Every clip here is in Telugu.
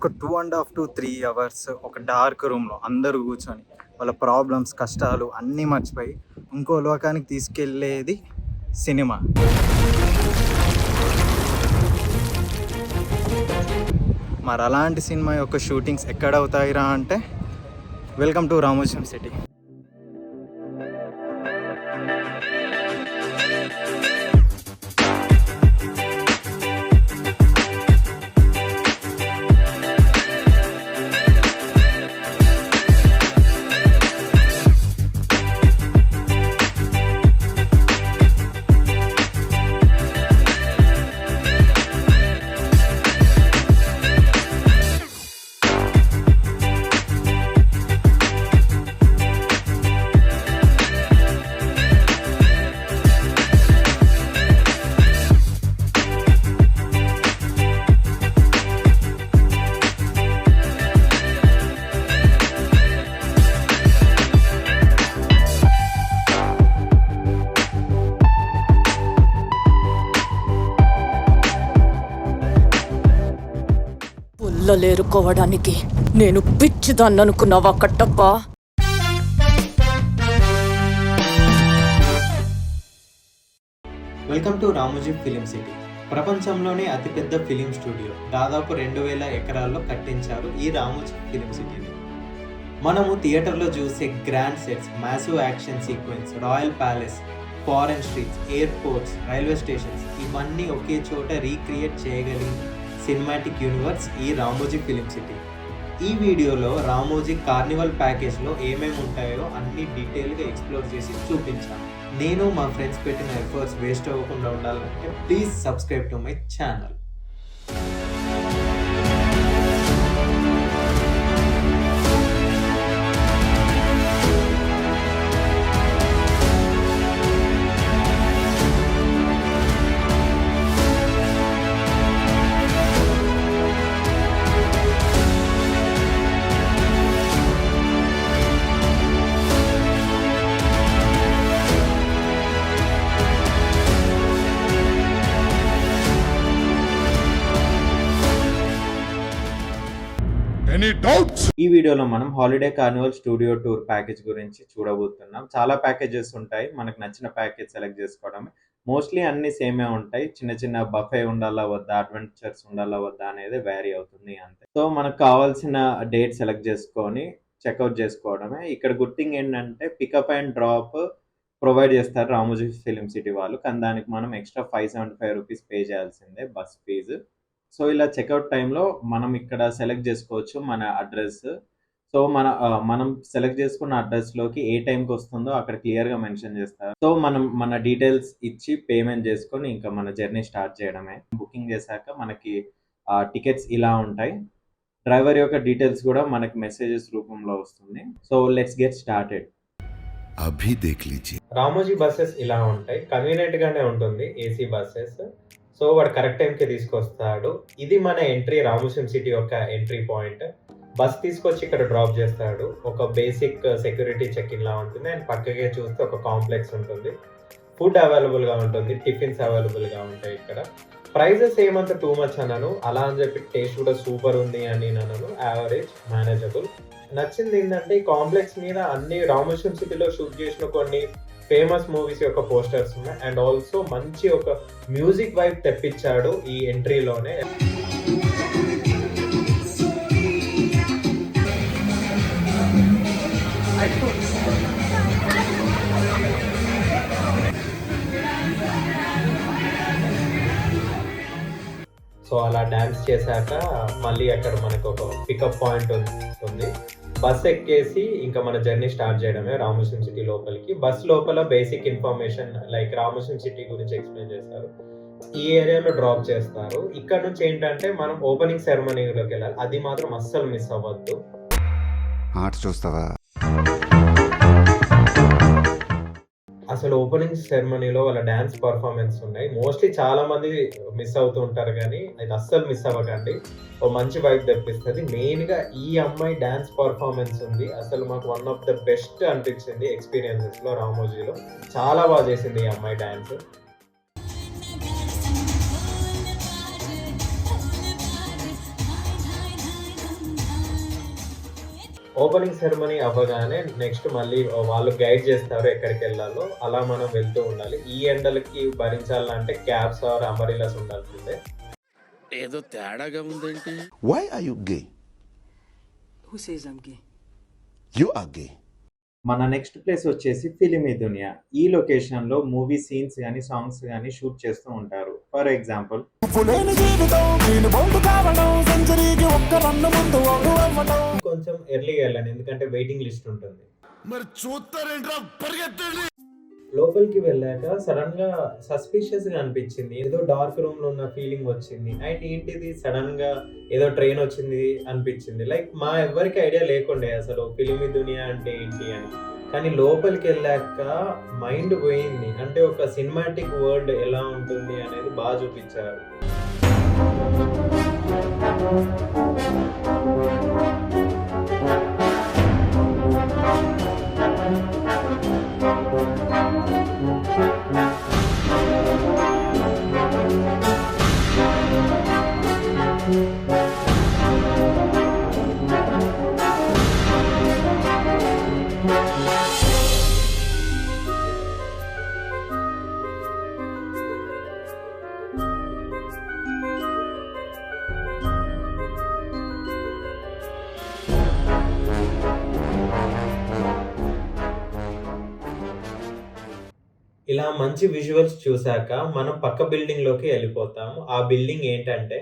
ఒక 2.5 to 3 hours ఒక డార్క్ రూమ్లో అందరూ కూర్చొని వాళ్ళ ప్రాబ్లమ్స్ కష్టాలు అన్నీ మర్చిపోయి ఇంకో లోకానికి తీసుకెళ్ళేది సినిమా. మరి అలాంటి సినిమా యొక్క షూటింగ్స్ ఎక్కడ అవుతాయిరా అంటే welcome to Ramoji film city. పుల్లలేరుకోవడానికి నేను పిచ్చిదాన్ని అనుకున్నావా కట్టప్ప? Welcome to Ramoji film city. ప్రపంచంలోనే అతిపెద్ద ఫిలిం స్టూడియో, దాదాపు 2000 ఎకరాల్లో కట్టించారు ఈ రామోజీ ఫిలిం సిటీని. మనము థియేటర్లో చూసే grand sets, massive action sequence, royal palace, foreign streets, airports, railway stations ఇవన్నీ ఒకే చోట రీక్రియేట్ చేయగలిగిన సినిమాటిక్ యూనివర్స్ ఈ రామోజీ ఫిలిం సిటీ. ఈ వీడియోలో రామోజీ కార్నివల్ ప్యాకేజ్లో ఏమేమి ఉంటాయో అన్ని డీటెయిల్గా ఎక్స్ప్లోర్ చేసి చూపించాను. నేను మా ఫ్రెండ్స్ పెట్టిన ఎఫర్ట్స్ వేస్ట్ అవ్వకుండా ఉండాలంటే please subscribe to my channel. ఈ వీడియోలో మనం holiday Carnival studio tour package గురించి చూడబోతున్నాం. చాలా ప్యాకేజెస్ ఉంటాయి, మనకు నచ్చిన ప్యాకేజ్ సెలెక్ట్ చేసుకోవడమే. మోస్ట్లీ అన్ని సేమే ఉంటాయి. చిన్న చిన్న బఫే ఉండాలా వద్దా, అడ్వెంచర్స్ ఉండాలా వద్దా అనేది వేరీ అవుతుంది అంతే. సో మనకు కావాల్సిన డేట్ సెలెక్ట్ చేసుకొని చెక్అవుట్ చేసుకోవడమే. ఇక్కడ గుడ్ థింగ్ ఏంటంటే పికప్ అండ్ డ్రాప్ ప్రొవైడ్ చేస్తారు రామోజీ ఫిలిం సిటీ వాళ్ళు, కానీ దానికి మనం ఎక్స్ట్రా 575 రూపీస్ పే చేయాల్సిందే బస్ ఫీజు. సో ఇలా చెక్అవుట్ టైంలో మనం ఇక్కడ సెలెక్ట్ చేసుకోవచ్చు మన అడ్రస్. సో మనం సెలెక్ట్ చేసుకున్న అడ్రస్లోకి ఏ టైంకి వస్తుందో అక్కడ క్లియర్గా మెన్షన్ చేస్తారు. సో మనం మన డీటెయిల్స్ ఇచ్చి పేమెంట్ చేసుకొని ఇంకా మన జర్నీ స్టార్ట్ చేయడమే. బుకింగ్ చేశాక మనకి టికెట్స్ ఇలా ఉంటాయి. డ్రైవర్ యొక్క డీటెయిల్స్ కూడా మనకి మెసేజెస్ రూపంలో వస్తుంది. So let's get started. Ramoji buses ఇలా ఉంటాయి, కన్వీనియంట్ గానే ఉంటుంది, ఏసీ బస్సెస్. సో వాడు కరెక్ట్ టైంకి తీసుకొస్తాడు. ఇది మన ఎంట్రీ, రామోజీ సిటీ యొక్క ఎంట్రీ పాయింట్. బస్ తీసుకొచ్చి ఇక్కడ డ్రాప్ చేస్తాడు. ఒక బేసిక్ సెక్యూరిటీ చెక్ ఇన్ లా ఉంటుంది అండ్ పక్కకే చూస్తే ఒక కాంప్లెక్స్ ఉంటుంది. ఫుడ్ అవైలబుల్గా ఉంటుంది, టిఫిన్స్ అవైలబుల్గా ఉంటాయి ఇక్కడ. ప్రైజెస్ ఏమంత టూ మచ్ అన్నాను, అలా అని చెప్పి టేస్ట్ కూడా సూపర్ ఉంది అని అన్నాను, యావరేజ్, మేనేజబుల్. నచ్చింది ఏంటంటే ఈ కాంప్లెక్స్ మీద అన్ని రామోజీ సిటీలో షూట్ చేసిన కొన్ని ఫేమస్ మూవీస్ యొక్క పోస్టర్స్ ఉన్నాయి అండ్ ఆల్సో మంచి ఒక మ్యూజిక్ వైబ్ తెప్పించాడు ఈ ఎంట్రీలోనే. సో అలా డాన్స్ చేశాక మళ్ళీ అక్కడ మనకు ఒక పికప్ పాయింట్ ఉంది. బస్ ఎక్కేసి ఇంకా మన జర్నీ స్టార్ట్ చేయడమే రామోజీ సిటీ లోపలికి. బస్ లోపల basic information like Ramoji city గురించి ఎక్స్ప్లెయిన్ చేస్తారు. ఈ ఏరియాలో డ్రాప్ చేస్తారు. ఇక్కడ నుంచి ఏంటంటే మనం ఓపెనింగ్ సెరమనీలోకి వెళ్ళాలి, అది మాత్రం అస్సలు మిస్ అవ్వద్దు. చూస్తావా అసలు ఓపెనింగ్ సెరమనీలో వాళ్ళ డాన్స్ పర్ఫార్మెన్స్ ఉన్నాయి. మోస్ట్లీ చాలా మంది మిస్ అవుతూ ఉంటారు, కానీ అది అస్సలు మిస్ అవ్వకండి, ఓ మంచి వైబ్ తెప్పిస్తుంది. మెయిన్ గా ఈ అమ్మాయి డాన్స్ పర్ఫార్మెన్స్ ఉంది, అసలు మాకు వన్ ఆఫ్ ద బెస్ట్ అనిపించింది ఎక్స్పీరియన్సెస్ లో. రామోజీలో చాలా బాగా చేసింది ఈ అమ్మాయి డాన్స్. ఓపెనింగ్ సెరమనీ అవ్వగానే నెక్స్ట్ మళ్ళీ వాళ్ళు గైడ్ చేస్తారు ఎక్కడికి వెళ్ళాలో, అలా మనం వెళ్తూ ఉండాలి. ఈ ఎండలకి భరించాలంటే క్యాప్స్ ఆర్ అంబ్రెల్లాస్ ఉండాల్సిందే. ఏదో తేడాగా ఉందేంటి? Why are you gay? Who says I'm gay? You are gay. మన నెక్స్ట్ ప్లేస్ వచ్చేసి ఫిలిమీ దునియా. ఈ లొకేషన్‌లో మూవీ సీన్స్ గాని, సాంగ్స్ గాని షూట్ చేస్తూ ఉంటారు. ఫర్ ఎగ్జాంపుల్ కొంచెం ఎర్లీగా వెళ్ళండి, ఎందుకంటే వెయిటింగ్ లిస్ట్ ఉంటుంది. మరి చూస్తారేంట్రా, పరిగెత్తండి. లోపలికి వెళ్ళాక సడన్ గా సస్పిషియస్ గా అనిపించింది. ఏదో డార్క్ రూమ్ లో ఉన్న ఫీలింగ్ వచ్చింది. అండ్ ఏంటిది సడన్ గా ఏదో ట్రైన్ వచ్చింది అనిపించింది. లైక్ మా ఎవ్వరికి ఐడియా లేకుండే అసలు ఫిలిమీ దునియా అంటే ఏంటి అని. కానీ లోపలికి వెళ్ళాక మైండ్ పోయింది. అంటే ఒక సినిమాటిక్ వరల్డ్ ఎలా ఉంటుంది అనేది బాగా చూపించారు. ఇలా మంచి విజువల్స్ చూసాక మనం పక్క బిల్డింగ్ లోకి వెళ్ళిపోతాము. ఆ బిల్డింగ్ ఏంటంటే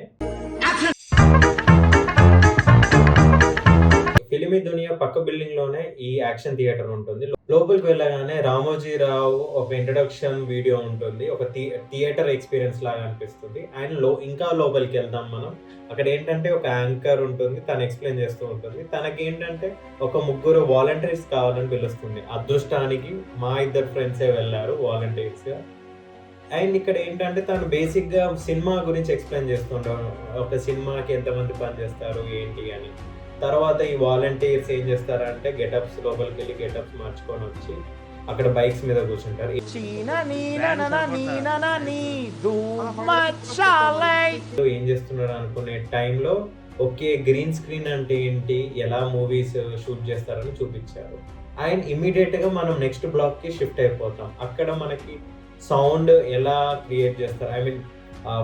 ఫిలిమీ దునియా పక్క బిల్డింగ్ లోనే ఈ యాక్షన్ థియేటర్ ఉంటుంది. లోపలికి వెళ్ళగానే రామోజీరావు ఒక ఇంట్రడక్షన్ వీడియో ఉంటుంది. ఒక థియేటర్ ఎక్స్పీరియన్స్ లాగా అనిపిస్తుంది. అండ్ ఇంకా లోపలికి వెళ్దాం మనం. అక్కడ ఏంటంటే ఒక యాంకర్ ఉంటుంది, తను ఎక్స్ప్లెయిన్ చేస్తూ ఉంటుంది. తనకి ఏంటంటే ఒక ముగ్గురు వాలంటీర్స్ కావాలని పిలుస్తుంది. అదృష్టానికి మా ఇద్దరు ఫ్రెండ్సే వెళ్ళారు వాలంటీర్స్ గా. అండ్ ఇక్కడ ఏంటంటే తను బేసిక్ గా సినిమా గురించి ఎక్స్ప్లెయిన్ చేస్తుంటారు. ఒక సినిమాకి ఎంతమంది పని చేస్తారు ఏంటి అని. తర్వాత ఈ వాలంటీర్స్ ఏం చేస్తారంటే గెటప్స్ లోపలికి వెళ్ళి గెటప్స్ మార్చుకొని వచ్చి అక్కడ బైక్స్ మీద కూర్చుంటారు. ఏం చేస్తున్నారు అనుకునే టైంలో ఓకే గ్రీన్ స్క్రీన్ అంటే ఏంటి, ఎలా మూవీస్ షూట్ చేస్తారని చూపించారు. అండ్ ఇమీడియట్ గా మనం నెక్స్ట్ బ్లాక్ కి షిఫ్ట్ అయిపోతాం. అక్కడ మనకి సౌండ్ ఎలా క్రియేట్ చేస్తారు, ఐ మీన్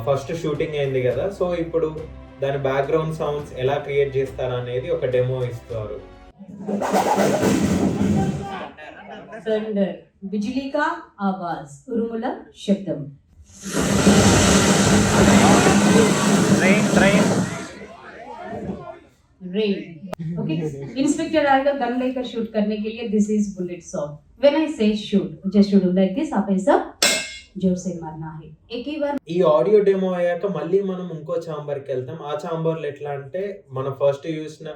ఫస్ట్ షూటింగ్ అయింది కదా, సో ఇప్పుడు దాని బ్యాక్గ్రౌండ్ సౌండ్స్ ఎలా క్రియేట్ చేస్తారు అనేది ఒక డెమో ఇస్తారు. बिजली का आवाज, उर्मिला शब्दम, रेन. ओके, इंस्पेक्टर आएगा गन लेकर शूट करने के लिए. This is bullet shot. When I say shoot, just do like this. आप ऐसा जोर से मारना है. एक ही बार. ఈ ఆడియో డెమో అయ్యాక మళ్ళీ మనం ఇంకో ఛాంబర్కి వెళ్తాం. ఆ ఛాంబర్లో ఎట్లా అంటే మనం ఫస్ట్ చూసిన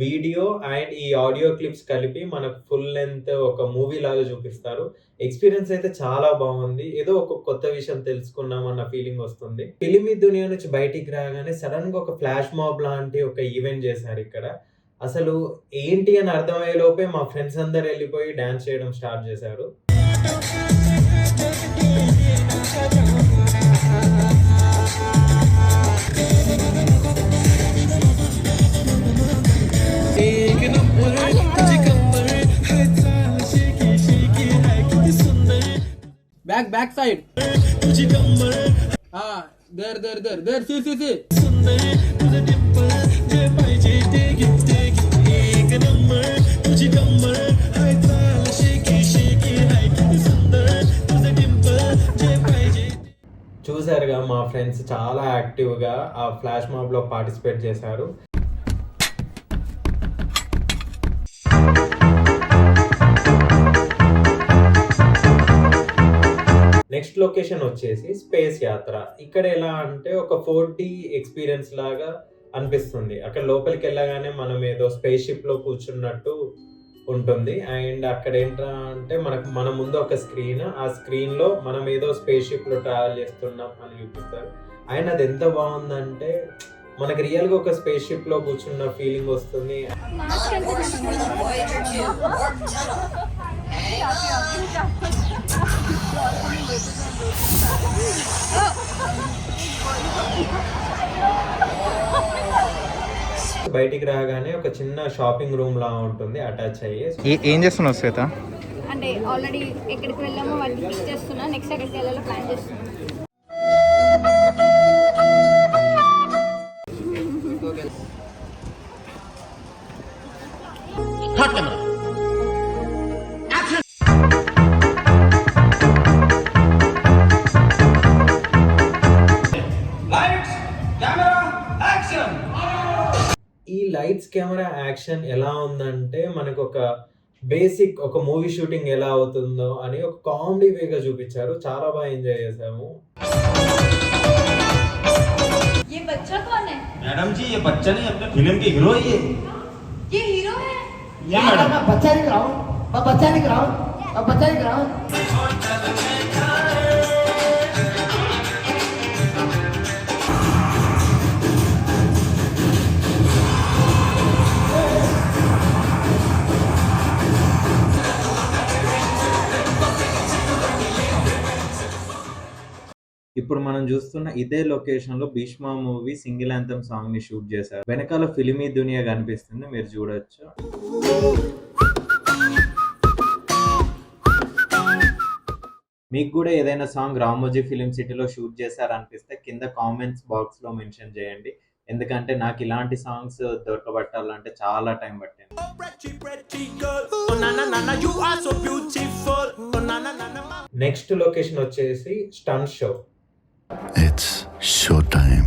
వీడియో అండ్ ఈ ఆడియో క్లిప్స్ కలిపి మనకు ఫుల్ లెంత్ ఒక మూవీ లాగా చూపిస్తారు. ఎక్స్పీరియన్స్ అయితే చాలా బాగుంది. ఏదో ఒక కొత్త విషయం తెలుసుకున్నాం అన్న ఫీలింగ్ వస్తుంది. ఫిలిమీ దునియా నుంచి బయటికి రాగానే సడన్ గా ఒక ఫ్లాష్ మాబ్ లాంటి ఒక ఈవెంట్ చేశారు ఇక్కడ. అసలు ఏంటి అని అర్థమయ్యే లోపే మా ఫ్రెండ్స్ అందరు వెళ్ళిపోయి డాన్స్ చేయడం స్టార్ట్ చేశారు. Back side. There. See. చూసారుగా మా ఫ్రెండ్స్ చాలా యాక్టివ్గా ఆ ఫ్లాష్ మాబ్లో పార్టిసిపేట్ చేశారు. నెక్స్ట్ లొకేషన్ వచ్చేసి స్పేస్ యాత్ర. ఇక్కడ ఎలా అంటే ఒక 4D ఎక్స్పీరియన్స్ లాగా అనిపిస్తుంది. అక్కడ లోపలికి వెళ్ళగానే మనం ఏదో స్పేస్ షిప్ లో కూర్చున్నట్టు ఉంటుంది. అండ్ అక్కడ ఏంటంటే మన ముందు ఒక స్క్రీన్, ఆ స్క్రీన్ లో మనం ఏదో స్పేస్ షిప్ లో ట్రావెల్ చేస్తున్నాం అని చూపిస్తారు. అండ్ అది ఎంత బాగుందంటే మనకి రియల్ గా ఒక స్పేస్ షిప్ లో కూర్చున్న ఫీలింగ్ వస్తుంది. బయటికి రాగానే ఒక చిన్న షాపింగ్ రూమ్ లా ఉంటుంది అటాచ్ అయ్యి. ఏం చేస్తున్నావు శ్వేత? అంటే ఆల్రెడీ ఎక్కడికి వెళ్ళామో వాటిని ఫిక్స్ చేస్తున్నా, నెక్స్ట్ ఎక్కడికి వెళ్ళాలో ప్లాన్ చేస్తున్నా. ఈ లైట్స్ కెమెరా యాక్షన్ ఎలా ఉందంటే మనకు ఒక బేసిక్ ఒక మూవీ షూటింగ్ ఎలా అవుతుందో అని ఒక కామెడీ వేగా చూపించారు. చాలా బాగా ఎంజాయ్ చేసాము. ये बच्चा कौन है? मैडम जी ये बच्चा नहीं अपने फिल्म के हीरो ही है। ये हीरो है? ये मैडम मैं बच्चा दिख रहा हूँ, मैं बच्चा दिख रहा हूँ, मैं बच्चा दिख रहा हूँ. ఇప్పుడు మనం చూస్తున్న ఇదే లొకేషన్ లో Bheeshma movie single anthem song ని షూట్ చేశారు. వెనకాల ఫిలిమీ దునియా కనిపిస్తుంది, మీరు చూడొచ్చు. మీకు కూడా ఏదైనా సాంగ్ రామోజీ ఫిలిం సిటీలో షూట్ చేశారనిపిస్తే కింద కామెంట్స్ బాక్స్ లో మెన్షన్ చేయండి. ఎందుకంటే నాకు ఇలాంటి సాంగ్స్ దొరకబట్టాలంటే చాలా టైం పట్టింది. నెక్స్ట్ లొకేషన్ వచ్చేసి స్టంట్ షో. It's showtime.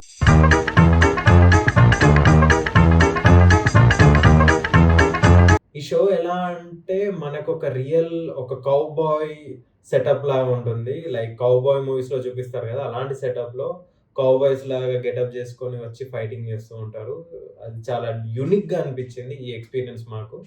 ఈ షో ఎలా అంటే మనకు ఒక రియల్ ఒక కౌబాయ్ సెటప్ లాగా ఉంటుంది. లైక్ కౌబాయ్ మూవీస్ లో చూపిస్తారు కదా, అలాంటి సెటప్ లో కౌబాయ్స్ లాగా గెటప్ చేసుకొని వచ్చి ఫైటింగ్ చేస్తూ ఉంటారు. అది చాలా యూనిక్ గా అనిపించింది ఈ ఎక్స్పీరియన్స్ మాకు.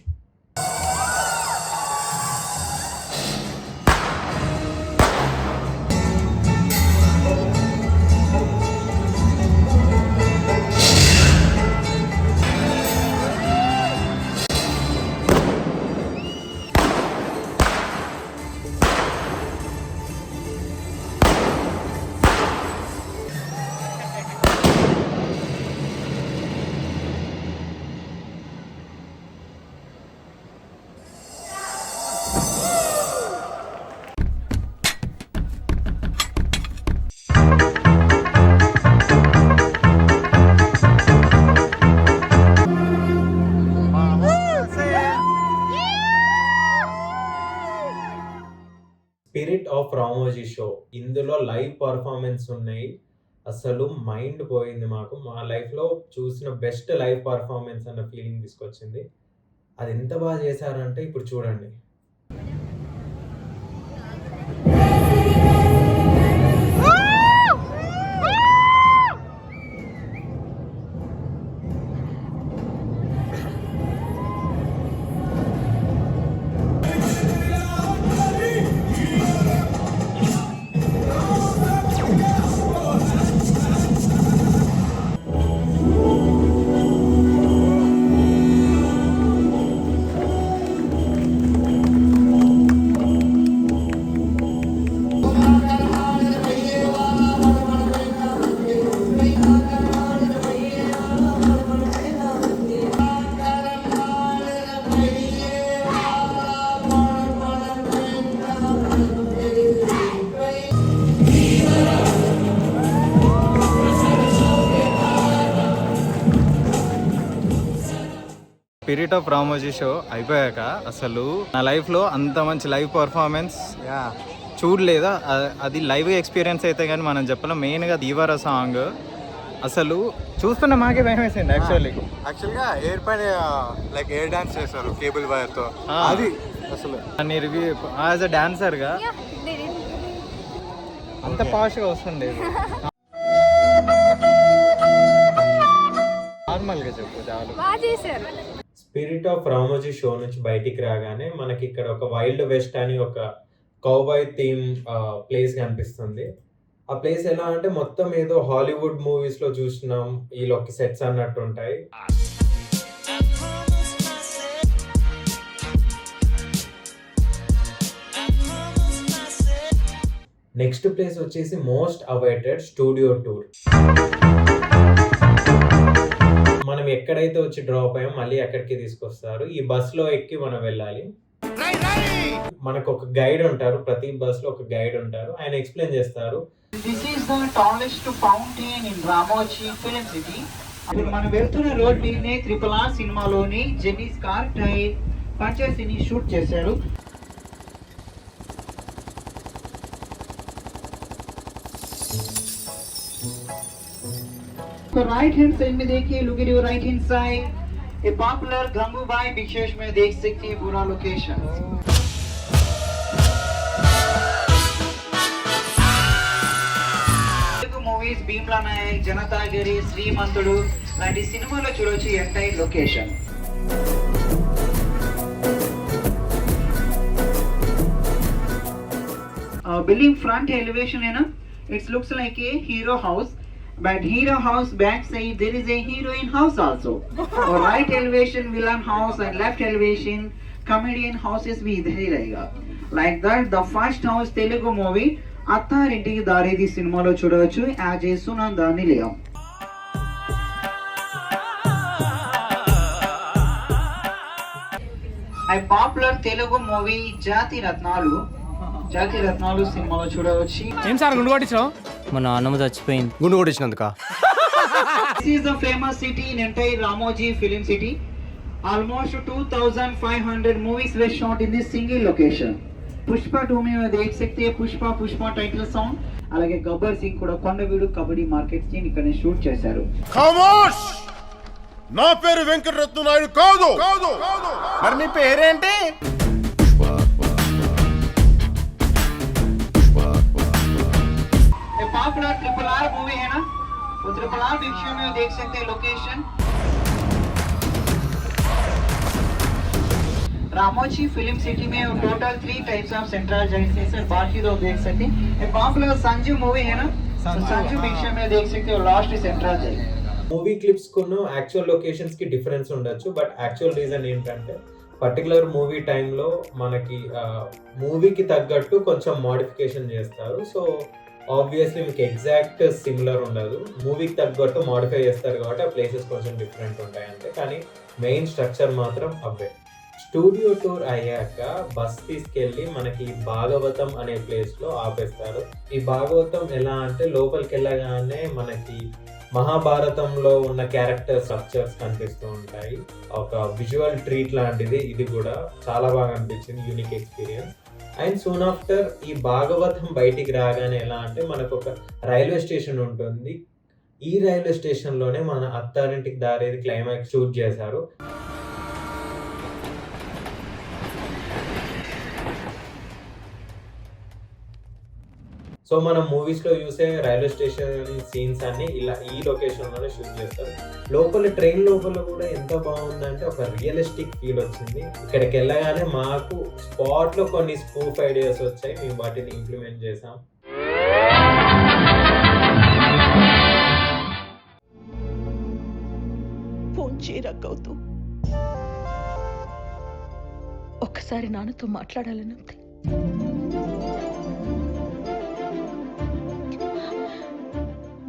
స్పిరిట్ ఆఫ్ రామోజీ షో, ఇందులో లైవ్ పర్ఫార్మెన్స్ ఉన్నాయి. అసలు మైండ్ పోయింది మాకు. మా లైఫ్లో చూసిన బెస్ట్ లైవ్ పర్ఫార్మెన్స్ అన్న ఫీలింగ్ తీసుకొచ్చింది. అది ఎంత బాగా చేశారంటే ఇప్పుడు చూడండి. స్పిరిట్ ఆఫ్ రామోజీ షో అయిపోయాక అసలు నా లైఫ్లో అంత మంచి లైవ్ పర్ఫార్మెన్స్ చూడలేదా. అది లైవ్ ఎక్స్పీరియన్స్ అయితే కానీ మనం చెప్పలేం. మెయిన్గా దీవారా సాంగ్ అసలు చూస్తున్న మాకే భయం వేసింది. యాక్చువల్గా ఎయిర్ పైన లైక్ ఎయిర్ డాన్స్ చేస్తారు కేబుల్ వైర్తో. అది అసలు రివ్యూ యాజ్ అ డాన్సర్గా అంత పాష్గా వస్తుండేది. నార్మల్గా చెప్పు చాలు. స్పిరిట్ ఆఫ్ రామోజీ షో నుంచి బయటికి రాగానే మనకి ఇక్కడ ఒక వైల్డ్ వెస్ట్ అని ఒక కౌబాయ్ థీమ్ ప్లేస్ కనిపిస్తుంది. ఆ ప్లేస్ ఎలా అంటే మొత్తం ఏదో హాలీవుడ్ మూవీస్ లో చూసినాం ఈ సెట్స్ అన్నట్టు ఉంటాయి. నెక్స్ట్ ప్లేస్ వచ్చేసి మోస్ట్ అవైటెడ్ స్టూడియో టూర్. మనం ఎక్కడైతే వచ్చి డ్రాప్ అయ్యాం మళ్ళీ అక్కడికి తీసుకొస్తారు. ఈ బస్‌లో ఎక్కి మనం వెళ్ళాలి. మనకు ఒక గైడ్ ఉంటారు. ప్రతి బస్‌లో ఒక గైడ్ ఉంటారు. ఆయన ఎక్స్‌ప్లెయిన్ చేస్తారు. This is the tallest fountain in Ramoji film city. ఇప్పుడు మనం వెళ్తున్న రోడ్ మీదనే RRR సినిమాలోని Jenny's car tyre puncture scene shoot చేశారు. तो राइट हैंड साइड में देखिए, look at your right hand side, a popular Gangubai pictures में देख सकते हैं पूरा लोकेशन. తెలుగు మూవీస్ భీమ్లా నాయక్, జనతాగిరి, శ్రీమంతుడు లాంటి సినిమాలో చూడొచ్చు entire location. Building front elevation है ना, it looks like a hero house, but hero house back side there is a heroine house also. और right elevation villain house and left elevation comedian houses भी इधर ही रहेगा. Like that the first house Telugu movie Attarintiki Daredi సినిమాలో చూడవచ్చు యాజ్ ఏ సునంద నిలయం. ఐ పాపులర్ తెలుగు మూవీ జాతి రత్నాలు సినిమాలో చూడవచ్చు. ఏం సార్ గుండు కొట్టించావు? మా నాన్నమ్మ చచ్చిపోయింది. గుండు కొట్టించినందుక. This is the famous city in entire Ramoji Film City. Almost 2500 movies were shot in this single location. Pushpa 2 में देख सकते हैं पुष्पा टाइटल सॉन्ग. అలాగే గబ్బర్ సింగ్ కూడా కొండవీడు కబడ్డీ మార్కెట్ సీన్ ఇక్కడ షూట్ చేశారు. ఖమోష్! నా పేరు వెంకటరత్న నాయుడు కాదు. మరి నీ పేరేంటి? ये पॉपुलर RRR मूवी है ना, वो RRR पिक्चर में देख सकते हैं लोकेशन. रामोजी फिल्म सिटी में total 3 types of central joint है, बाकी दो देख सकते हैं. ये पॉपुलर संजू मूवी है ना, संजू पिक्चर में देख सकते हो last central joint. Movie clips కును యాక్చువల్ లొకేషన్స్ కి డిఫరెన్స్ ఉండొచ్చు. బట్ యాక్చువల్ రీజన్ ఏంటంటే పర్టికులర్ మూవీ టైంలో మనకి మూవీకి తగ్గట్టు కొంచెం మోడిఫికేషన్ చేస్తారు. సో ఆబ్వియస్లీ మీకు ఎగ్జాక్ట్ సిమిలర్ ఉండదు. మూవీకి తగ్గట్టు మోడిఫై చేస్తారు కాబట్టి ఆ ప్లేసెస్ కొంచెం డిఫరెంట్ ఉంటాయి అంతే. కానీ మెయిన్ స్ట్రక్చర్ మాత్రం అవే. స్టూడియో టూర్ అయ్యాక బస్ తీసుకెళ్ళి మనకి భాగవతం అనే ప్లేస్లో ఆపేస్తారు. ఈ భాగవతం ఎలా అంటే లోపలికి వెళ్ళగానే మనకి మహాభారతంలో ఉన్న క్యారెక్టర్ స్ట్రక్చర్స్ కనిపిస్తూ ఉంటాయి. ఒక విజువల్ ట్రీట్ లాంటిది ఇది కూడా చాలా బాగా అనిపించింది, unique experience. And soon after ఈ భాగవతం బయటికి రాగానే ఎలా అంటే మనకు ఒక రైల్వే స్టేషన్ ఉంటుంది. ఈ రైల్వే స్టేషన్లోనే మన అత్తారింటికి దారేది క్లైమాక్స్ షూట్ చేశారు. సో మనం మూవీస్లో చూసే రైల్వే స్టేషన్ సీన్స్ అన్ని ఇలా ఈ లొకేషన్లోనే షూట్ చేస్తారు. లోపల ట్రైన్ లోపల కూడా ఎంత బాగుందంటే ఒక రియలిస్టిక్ ఫీల్ వచ్చింది. ఇక్కడికి వెళ్ళగానే మాకు స్పాట్లో కొన్ని స్పూఫ్ ఐడియాస్ వచ్చాయి, మేము వాటిని ఇంప్లిమెంట్ చేసాం. ఫోన్ చేయరక్కవుతూ ఒక్కసారి నాన్నతో మాట్లాడాలని ఉంది.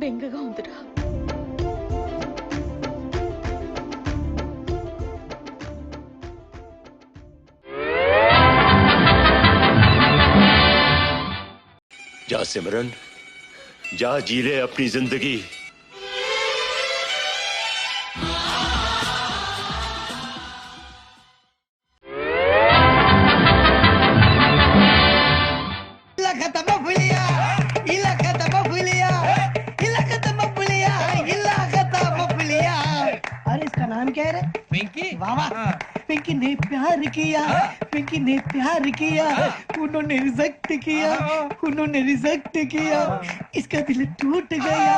బెంగగా ఉందిరా. जा सिमरन, जा जी ले अपनी जिंदगी. अरे इसका नाम क्या है रे? पिंकी. वाह पिंकी ने प्यार किया, पिंकी ने प्यार किया, उन्होंने रिजेक्ट किया, उन्होंने रिजेक्ट किया, इसका दिल टूट गया.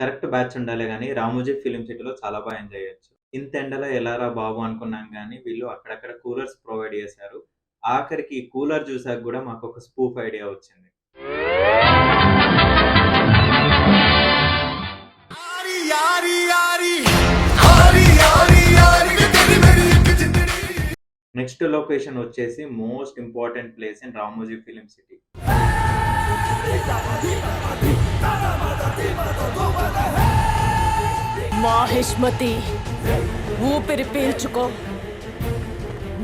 కరెక్ట్ బ్యాచ్ ఉండాలి కానీ రామోజీ ఫిలిం సిటీలో చాలా బాగా ఎంజాయ్ చేయొచ్చు. ఇంత ఎండలో ఎలారా బాబు అనుకున్నాం కానీ వీళ్ళు అక్కడక్కడ కూలర్స్ ప్రొవైడ్ చేశారు. ఆఖరికి ఈ కూలర్ చూసాక కూడా మాకు ఒక స్పూఫ్ ఐడియా వచ్చింది. నెక్స్ట్ లొకేషన్ వచ్చేసి most important place in Ramoji film city. Mahishmati ఊపిరి పీల్చుకో.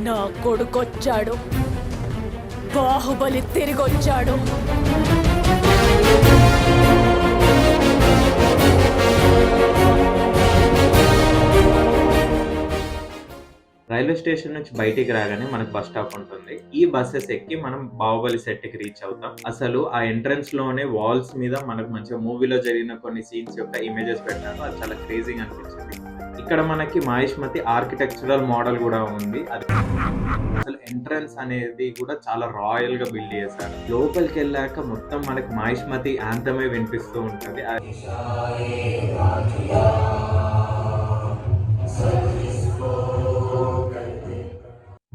నా కొడుకొచ్చాడు. బాహుబలి తిరిగొచ్చాడు. రైల్వే స్టేషన్ నుంచి బయటికి రాగానే మనకు బస్ స్టాప్ ఉంటుంది. ఈ బస్సెస్ ఎక్కి మనం బాహుబలి సెట్ కి రీచ్ అవుతాం. అసలు ఆ ఎంట్రన్స్ లోనే వాల్స్ మీద మనకు మంచిగా మూవీలో జరిగిన కొన్ని సీన్స్ యొక్క ఇమేజెస్ పెట్టారు. అది చాలా క్రేజీగా అనిపించింది. ఇక్కడ మనకి మాహిష్మతి ఆర్కిటెక్చరల్ మోడల్ కూడా ఉంది. అది అసలు ఎంట్రన్స్ అనేది కూడా చాలా రాయల్ గా బిల్డ్ చేశారు. లోపలికి వెళ్ళాక మొత్తం మనకి మాహిష్మతి యాంథమే వినిపిస్తూ ఉంటుంది.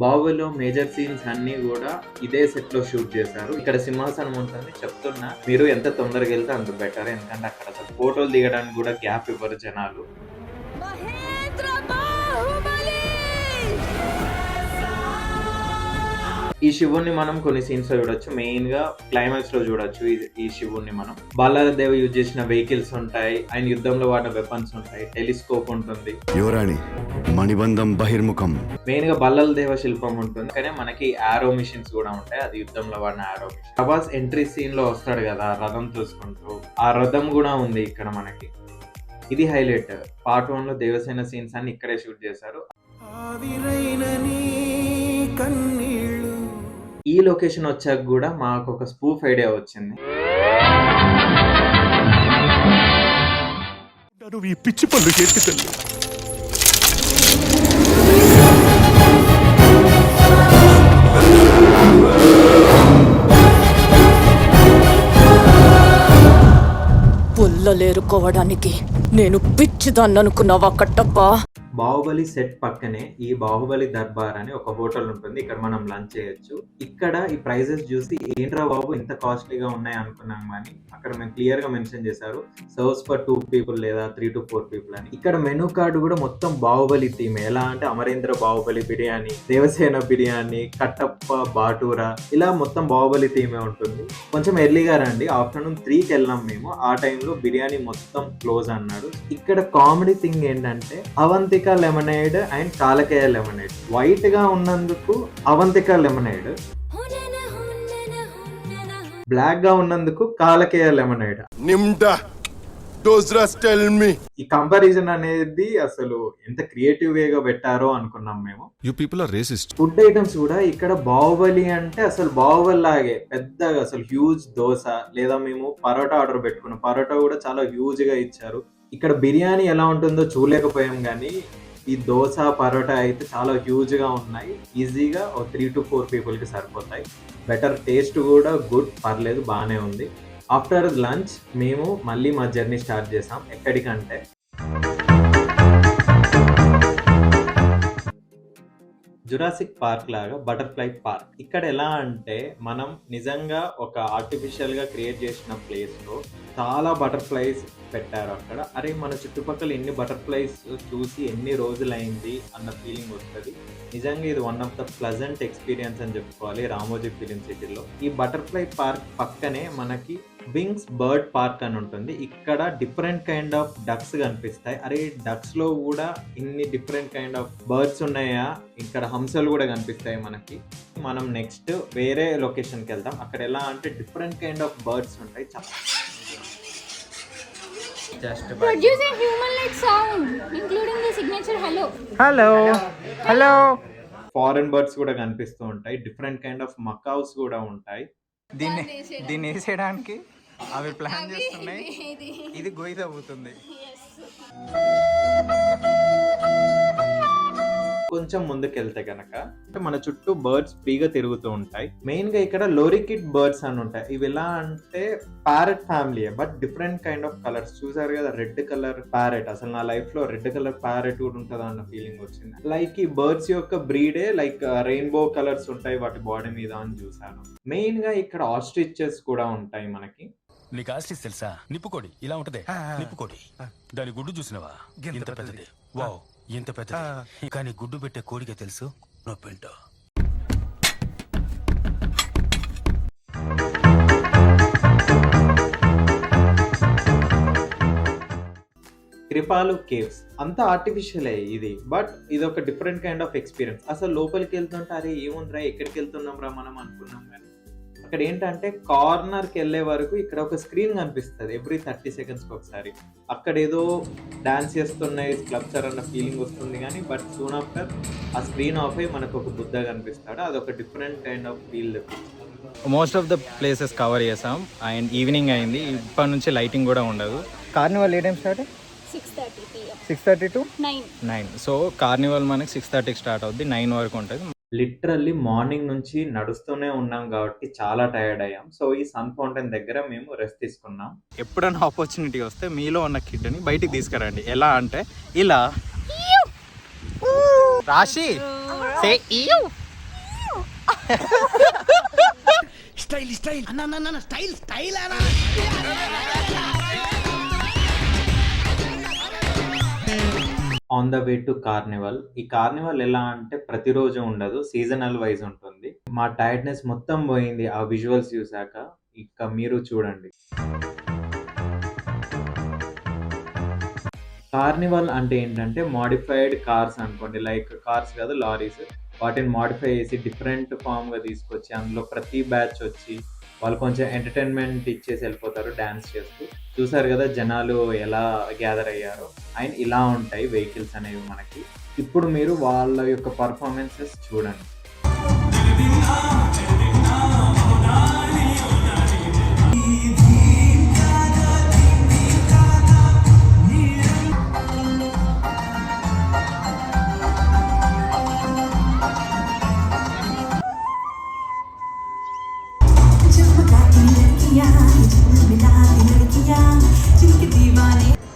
బాహుబలిలో మేజర్ సీన్స్ అన్ని కూడా ఇదే సెట్ లో షూట్ చేశారు. ఇక్కడ సింహాసనం ఉంటుంది. చెప్తున్నా, మీరు ఎంత తొందరగా వెళ్తే అంత బెటర్. ఎందుకంటే అక్కడ అసలు ఫోటోలు దిగడానికి కూడా గ్యాప్ ఇవ్వరు జనాలు. ఈ శివుణ్ణి మనం కొన్ని సీన్స్ లో చూడొచ్చు. మెయిన్ గా క్లైమాక్స్ లో చూడొచ్చు. ఈ శివుణ్ణి మనం బాలాదేవ్ యూజ్ చేసిన వెహికల్స్ ఉంటాయి. ఆయన యుద్ధంలో వాడిన వెపన్స్ ఉంటాయి. టెలిస్కోప్ ఉంటుంది. యువరాణి మణిబంధం బహిర్ముఖం. మెయిన్ గా బల్లల దేవ శిల్పం ఉంటుంది. కానీ మనకి ఆరో మిషన్స్ కూడా ఉంటాయి. అది యుద్ధంలో వాడిన ఆరో మిషన్. ప్రభాస్ ఎంట్రీ సీన్ లో వస్తాడు కదా రథం చూసుకుంటూ, ఆ రథం కూడా ఉంది ఇక్కడ మనకి. ఇది హైలైట్. పార్ట్ 1 లో దేవసేన సీన్స్ అన్ని ఇక్కడే షూట్ చేశారు. ఈ లొకేషన్ వచ్చాక కూడా మాకు ఒక స్పూఫ్ ఐడియా వచ్చింది. పిచ్చి పళ్ళు చేతి తల్లి. పుల్లలేరుకోవడానికి నేను పిచ్చిదాన్ని అనుకున్నావా కట్టప్ప? బాహుబలి సెట్ పక్కనే ఈ బాహుబలి దర్బార్ అని ఒక హోటల్ ఉంటుంది. ఇక్కడ మనం లంచ్ చేయొచ్చు. ఇక్కడ ఈ ప్రైజెస్ చూసి ఏంట్రా బాబు ఇంత కాస్ట్లీగా ఉన్నాయి అనుకున్నాం, కానీ అక్కడ మేము క్లియర్ గా మెన్షన్ చేశారు సర్వ్స్ ఫర్ 2 people లేదా 3 to 4 people అని. ఇక్కడ మెనూ కార్డు కూడా మొత్తం బాహుబలి థీమ్. ఎలా అంటే అమరేంద్ర బాహుబలి బిర్యానీ, దేవసేన బిర్యానీ, కట్టప్ప, బాటూరా, ఇలా మొత్తం బాహుబలి థీమే ఉంటుంది. కొంచెం ఎర్లీగా రండి. ఆఫ్టర్నూన్ 3కి వెళ్ళాం మేము. ఆ టైంలో బిర్యానీ మొత్తం క్లోజ్ అన్నాడు. ఇక్కడ కామెడీ థింగ్ ఏంటంటే Avantika lemonade and Kalakeya lemonade. White గా ఉన్నందుకు అవంతిక లెమనేడ్, బ్లాక్ గా ఉన్నందుకు కాలకేయ లెమనేడ్. ఈ కంపారిజన్ అనేది అసలు ఎంత క్రియేటివ్ వేగా పెట్టారో అనుకున్నాం మేము. You people are racist. Food items కూడా ఇక్కడ బాహుబలి అంటే అసలు బాహుబలి లాగే పెద్దగా అసలు హ్యూజ్ దోశ, లేదా మేము పరోటా ఆర్డర్ పెట్టుకున్నాం. పరోటా కూడా చాలా హ్యూజ్ గా ఇచ్చారు. ఇక్కడ బిర్యానీ ఎలా ఉంటుందో చూడలేకపోయాం, కానీ ఈ దోశ పరోటా అయితే చాలా హ్యూజ్ గా ఉన్నాయి. ఈజీగా 3 to 4 people కి సరిపోతాయి. బెటర్, టేస్ట్ కూడా గుడ్, పర్లేదు, బాగానే ఉంది. ఆఫ్టర్ లంచ్ మేము మళ్ళీ మా జర్నీ స్టార్ట్ చేసాం. ఎక్కడికంటే జురాసిక్ పార్క్ లాగా బటర్ఫ్లై పార్క్. ఇక్కడ ఎలా అంటే మనం నిజంగా ఒక ఆర్టిఫిషియల్ గా క్రియేట్ చేసిన ప్లేస్ లో చాలా బటర్ఫ్లైస్ పెట్టారు అక్కడ. అరే మన చుట్టుపక్కల ఎన్ని బటర్ఫ్లైస్ చూసి ఎన్ని రోజులైంది అన్న ఫీలింగ్ వస్తుంది. నిజంగా ఇది one of the pleasant experience అని చెప్పుకోవాలి రామోజీ ఫిలిం సిటీలో. ఈ బటర్ఫ్లై పార్క్ పక్కనే మనకి వింగ్స్ బర్డ్ పార్క్ అని ఉంటుంది. ఇక్కడ డిఫరెంట్ కైండ్ ఆఫ్ డక్స్ కనిపిస్తాయి. అరే డక్స్ లో కూడా ఇన్ని డిఫరెంట్ కైండ్ ఆఫ్ బర్డ్స్ ఉన్నాయా? ఇక్కడ హంసలు కూడా కనిపిస్తాయి మనకి. మనం నెక్స్ట్ వేరే లొకేషన్కి వెళ్దాం. అక్కడ ఎలా అంటే డిఫరెంట్ కైండ్ ఆఫ్ బర్డ్స్ ఉంటాయి. Produce a human-like sound, including the signature hello. Hello hello. Foreign birds కూడా కనిపిస్తూ ఉంటాయి. డిఫరెంట్ కైండ్ ఆఫ్ మకావ్స్ కూడా ఉంటాయి. దీన్ని వేసేయడానికి అవి ప్లాన్ చేస్తున్నాయి. ఇది గొయ్యి తవ్వుతుంది. కొంచెం ముందుకు వెళ్తే గనక మన చుట్టూ బర్డ్స్ ఫ్రీగా తిరుగుతూ ఉంటాయి. మెయిన్ గా ఇక్కడ లోరికిడ్ బర్డ్స్ అని ఉంటాయి. ఇవి ఎలా అంటే parrot family, but different kind of colours. చూసారు కదా రెడ్ కలర్ ప్యారెట్. అసలు నా లైఫ్ లో రెడ్ కలర్ ప్యారెట్ కూడా ఉంటుందా అన్న ఫీలింగ్ వచ్చింది. లైక్ ఈ బర్డ్స్ యొక్క బ్రీడే లైక్ రెయిన్బో కలర్స్ ఉంటాయి వాటి బాడీ మీద అని చూసాను. మెయిన్ గా ఇక్కడ ఆస్ట్రిచెస్ కూడా ఉంటాయి మనకి. నీకు ఆస్ట్రిచ్ తెలుసా? నిప్పుకోడి ఇలా ఉంటది. నిప్పుకోడి దాని గుడ్డు చూసినవా? ఇంత పెద్దది. వావ్, ఇంత పెద్దది. కానీ గుడ్డు పెట్టే కోడికే తెలుసు నొప్పింటో. కృపాలు కేవ్స్ అంతా ఆర్టిఫిషియలే ఇది, బట్ ఇది ఒక డిఫరెంట్ కైండ్ ఆఫ్ ఎక్స్పీరియన్స్. అసలు లోపలికి వెళ్తుంటే అరే ఏముందిరా ఎక్కడికి వెళ్తున్నాం రా మనం అనుకున్నాం, కానీ అక్కడ ఏంటంటే కార్నర్కి వెళ్ళే వరకు ఇక్కడ ఒక స్క్రీన్ కనిపిస్తుంది ఎవ్రీ 30 seconds ఒకసారి. అక్కడ ఏదో డాన్స్ చేస్తున్నాయి క్లబ్సర్ అన్న ఫీలింగ్ వస్తుంది, కానీ బట్ సూన్ ఆఫ్టర్ ఆ స్క్రీన్ ఆఫ్ అయ్యి మనకు ఒక బుద్ధ కనిపిస్తాడు. అదొక different kind of feel. Most of the places cover చేసాం అండ్ ఈవినింగ్ అయింది, ఇప్పటి నుంచి లైటింగ్ కూడా ఉండదు. Carnival A time start? 6:30 PM 6:30 to 9. So Carnival మనకి 6:30కి స్టార్ట్ అవుద్ది, 9 వరకు ఉంటుంది. లిటరల్లీ మార్నింగ్ నుంచి నడుస్తూనే ఉన్నాం కాబట్టి చాలా టైర్డ్ అయ్యాం. సో ఈ సన్ ఫౌంటైన్ దగ్గర మేము రెస్ట్ తీసుకున్నాం. ఎప్పుడైనా ఆపర్చునిటీ వస్తే మీలో ఉన్న కిడ్ని బయటికి తీసుకురండి. ఎలా అంటే ఇలా రాశి సే ఈయు స్టైల్ స్టైల్ అన్న స్టైల్ స్టైల్ అన్న. On the way to Carnival. ఈ కార్నివల్ ఎలా అంటే ప్రతిరోజు ఉండదు, సీజనల్ వైజ్ ఉంటుంది. మా టైర్డ్నెస్ మొత్తం పోయింది ఆ విజువల్స్ చూసాక. ఇక మీరు చూడండి. కార్నివల్ అంటే ఏంటంటే మోడిఫైడ్ కార్స్ అనుకోండి, లైక్ కార్స్ కాదు లారీస్, వాటిని మోడిఫై చేసి డిఫరెంట్ ఫామ్గా తీసుకొచ్చి అందులో ప్రతి బ్యాచ్ వచ్చి వాళ్ళు కొంచెం ఎంటర్టైన్మెంట్ ఇచ్చేసి వెళ్ళిపోతారు డ్యాన్స్ చేస్తూ. చూసారు కదా జనాలు ఎలా గ్యాదర్ అయ్యారో. అండ్ ఇలా ఉంటాయి వెహికల్స్ అనేవి మనకి. ఇప్పుడు మీరు వాళ్ళ యొక్క పర్ఫార్మెన్సెస్ చూడండి.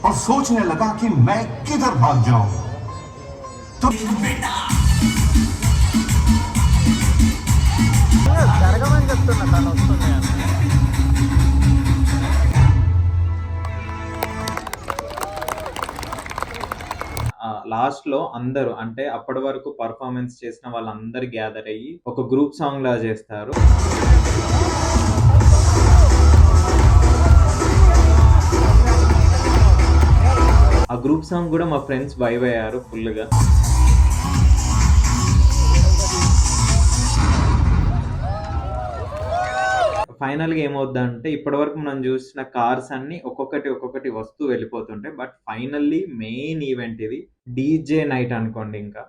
और सोचने लगा कि मैं किधर भाग जाऊं तो జరగమని చెప్తున్నా తను వస్తుంది అని. లాస్ట్ లో అందరూ అంటే అప్పటి వరకు పర్ఫార్మెన్స్ చేసిన వాళ్ళందరూ గ్యాదర్ అయ్యి ఒక గ్రూప్ సాంగ్ లా చేస్తారు. ఆ గ్రూప్ సాంగ్ కూడా మా ఫ్రెండ్స్ వైబ్ అయ్యారు ఫుల్గా. ఫైనల్గా ఏమవుద్దంటే ఇప్పటివరకు మనం చూసిన కార్స్ అన్ని ఒక్కొక్కటి వస్తూ వెళ్ళిపోతుంటాయి. బట్ ఫైనల్లీ మెయిన్ ఈవెంట్ ఇది, డీజే నైట్ అనుకోండి. ఇంకా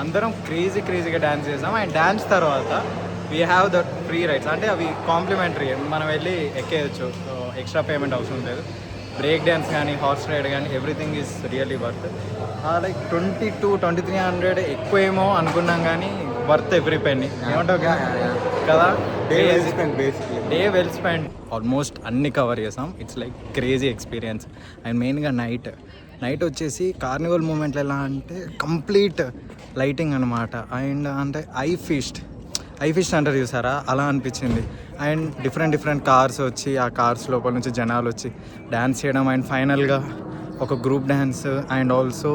అందరం క్రేజీగా డ్యాన్స్ చేసాం. అండ్ డ్యాన్స్ తర్వాత we have that free rides, అంటే అవి కాంప్లిమెంటరీ, మనం వెళ్ళి ఎక్కేయచ్చు, ఎక్స్ట్రా పేమెంట్ అవసరం లేదు. బ్రేక్ డ్యాన్స్ కానీ హార్స్ రైడ్ కానీ everything is really worth. Like 2200-2300 ఎక్కువేమో అనుకున్నాం, కానీ వర్త్ ఎవ్రీ పెన్నీ. ఏమంటావు కదా? Day well spend. ఆల్మోస్ట్ అన్ని కవర్ చేసాం. It's like crazy experience. And మెయిన్గా నైట్ వచ్చేసి కార్నివల్ మూమెంట్లు ఎలా అంటే కంప్లీట్ లైటింగ్ అనమాట. అండ్ అంటే ఐ ఫిస్ట్ అంటారు చూసారా, అలా అనిపించింది. అండ్ డిఫరెంట్ కార్స్ వచ్చి ఆ కార్స్ లోపల నుంచి జనాలు వచ్చి డ్యాన్స్ చేయడం. అండ్ ఫైనల్గా ఒక group dance and also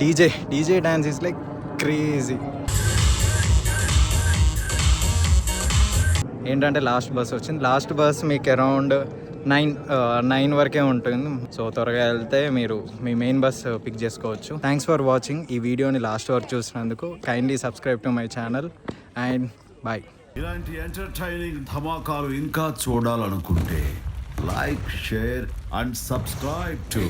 DJ dance is like crazy. ఏంటంటే లాస్ట్ బస్ వచ్చింది. లాస్ట్ బస్ మీకు అరౌండ్ 9 వరకే ఉంటుంది. సో త్వరగా వెళ్తే మీరు మీ మెయిన్ బస్ పిక్ చేసుకోవచ్చు. Thanks for watching. ఈ వీడియోని లాస్ట్ వరకు చూసినందుకు kindly subscribe to my channel and bye. ఇలాంటి ఎంటర్టైనింగ్ ధమాకాలు ఇంకా చూడాలనుకుంటే like, share and subscribe to